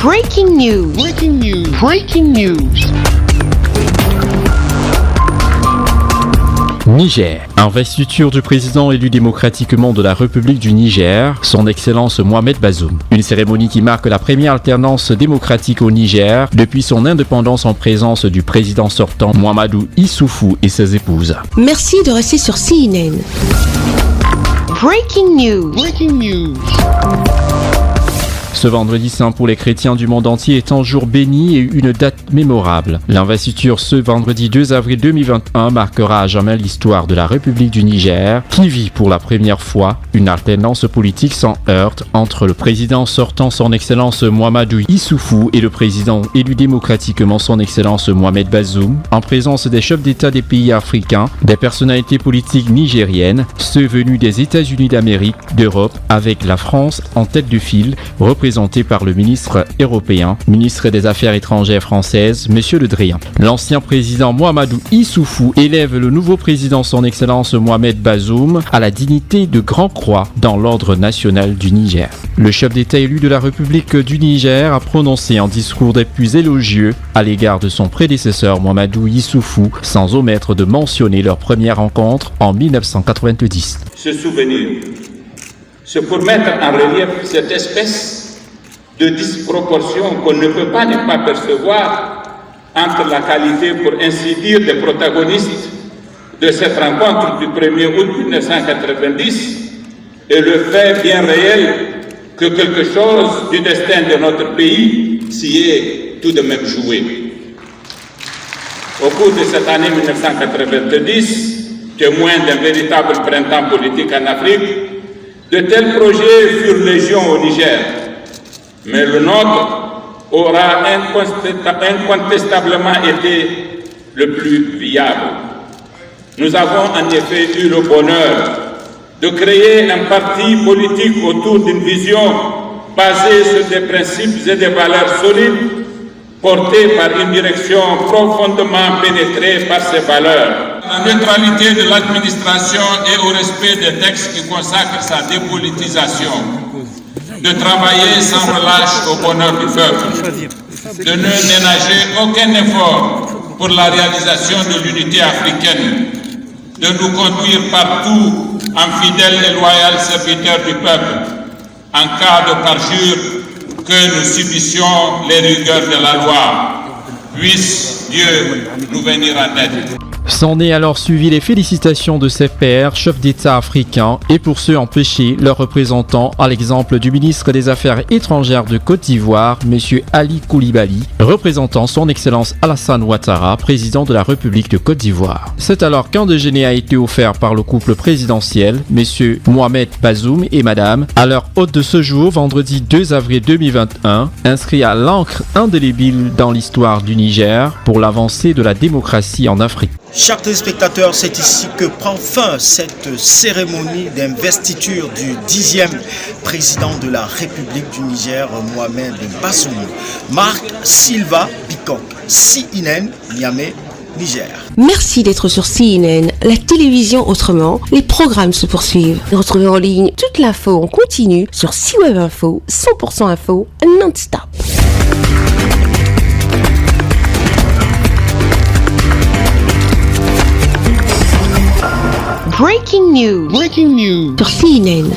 Breaking news. Breaking news. Breaking news. Niger. Investiture du président élu démocratiquement de la République du Niger, son Excellence Mohamed Bazoum. Une cérémonie qui marque la première alternance démocratique au Niger depuis son indépendance en présence du président sortant Mahamadou Issoufou et ses épouses. Merci de rester sur CNN. Breaking news. Breaking news. Ce vendredi saint pour les chrétiens du monde entier est un jour béni et une date mémorable. L'investiture ce vendredi 2 avril 2021 marquera à jamais l'histoire de la République du Niger, qui vit pour la première fois une alternance politique sans heurts entre le président sortant son Excellence Mahamadou Issoufou et le président élu démocratiquement son Excellence Mohamed Bazoum, en présence des chefs d'État des pays africains, des personnalités politiques nigériennes, ceux venus des États-Unis d'Amérique, d'Europe, avec la France en tête de file, représenté par le ministre européen, ministre des Affaires étrangères française, M. Le Drian. L'ancien président Mahamadou Issoufou élève le nouveau président son Excellence Mohamed Bazoum à la dignité de Grand Croix dans l'ordre national du Niger. Le chef d'État élu de la République du Niger a prononcé un discours des plus élogieux à l'égard de son prédécesseur Mahamadou Issoufou, sans omettre de mentionner leur première rencontre en 1990. Ce souvenir, c'est pour mettre en relief cette espèce de disproportion qu'on ne peut pas ne pas percevoir entre la qualité, pour ainsi dire, des protagonistes de cette rencontre du 1er août 1990 et le fait bien réel que quelque chose du destin de notre pays s'y est tout de même joué. Au cours de cette année 1990, témoin d'un véritable printemps politique en Afrique, de tels projets furent légion au Niger. Mais le nôtre aura incontestablement été le plus viable. Nous avons en effet eu le bonheur de créer un parti politique autour d'une vision basée sur des principes et des valeurs solides, portés par une direction profondément pénétrée par ces valeurs. La neutralité de l'administration et au respect des textes qui consacrent sa dépolitisation. De travailler sans relâche au bonheur du peuple, de ne ménager aucun effort pour la réalisation de l'unité africaine, de nous conduire partout en fidèles et loyaux serviteurs du peuple, en cas de parjure que nous subissions les rigueurs de la loi. Puisse Dieu nous venir en aide. S'en est alors suivi les félicitations de ses pairs, chefs d'État africains, et pour ceux empêchés, leurs représentants, à l'exemple du ministre des Affaires étrangères de Côte d'Ivoire, M. Ali Koulibaly, représentant son Excellence Alassane Ouattara, président de la République de Côte d'Ivoire. C'est alors qu'un déjeuner a été offert par le couple présidentiel, M. Mohamed Bazoum et Madame, à leur hôte de ce jour, vendredi 2 avril 2021, inscrit à l'encre indélébile dans l'histoire du Niger pour l'avancée de la démocratie en Afrique. Chers téléspectateurs, c'est ici que prend fin cette cérémonie d'investiture du 10e président de la République du Niger, Mohamed Bazoum. Marc Silva Bikok, CNN, Niamey, Niger. Merci d'être sur CNN, la télévision autrement. Les programmes se poursuivent. Retrouvez en ligne toute l'info en continu sur C-Web Info, 100% info, non-stop. Breaking news. Breaking news. Sur CNN.